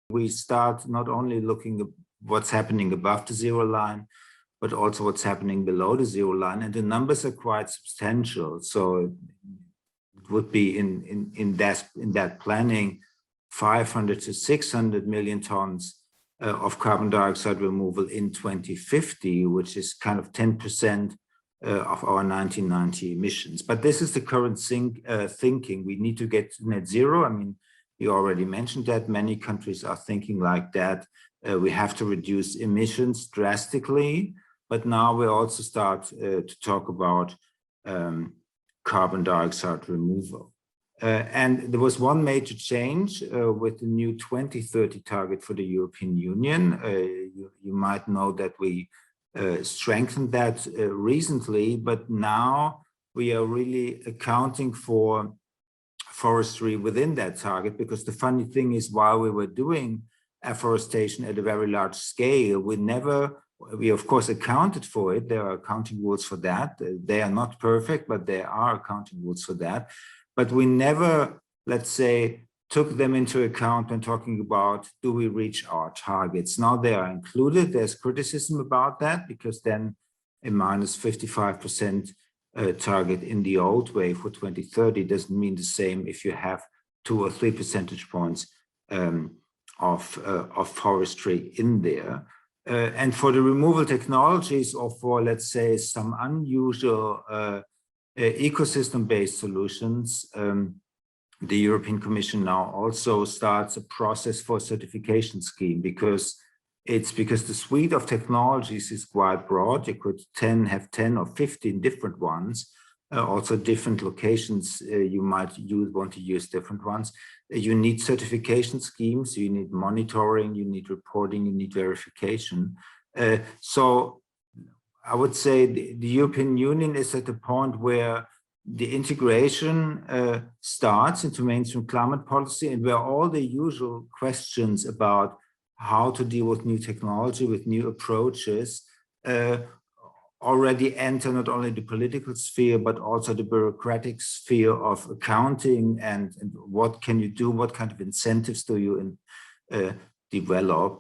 We start not only looking at what's happening above the zero line, but also what's happening below the zero line. And the numbers are quite substantial. So it would be in that planning, 500 to 600 million tons of carbon dioxide removal in 2050, which is kind of 10% of our 1990 emissions. But this is the current thinking. We need to get to net zero. I mean, you already mentioned that many countries are thinking like that. We have to reduce emissions drastically, but now we also start to talk about carbon dioxide removal. And there was one major change with the new 2030 target for the European Union. You might know that we strengthened that recently, but now we are really accounting for forestry within that target, because the funny thing is, while we were doing afforestation at a very large scale, we of course accounted for it. There are accounting rules for that. They are not perfect, but there are accounting rules for that. But we never, let's say, took them into account when talking about, do we reach our targets? Now they are included. There's criticism about that, because then a minus 55% target in the old way for 2030 doesn't mean the same if you have 2 or 3 percentage points of forestry in there. And for the removal technologies, or for, let's say, some unusual ecosystem-based solutions, the European Commission now also starts a process for a certification scheme, because the suite of technologies is quite broad. You could have 10 or 15 different ones, also different locations. You might want to use different ones. You need certification schemes, you need monitoring, you need reporting, you need verification. So I would say the European Union is at a point where the integration starts into mainstream climate policy, and where all the usual questions about how to deal with new technology, with new approaches, already enter not only the political sphere, but also the bureaucratic sphere of accounting and what can you do, what kind of incentives do you develop.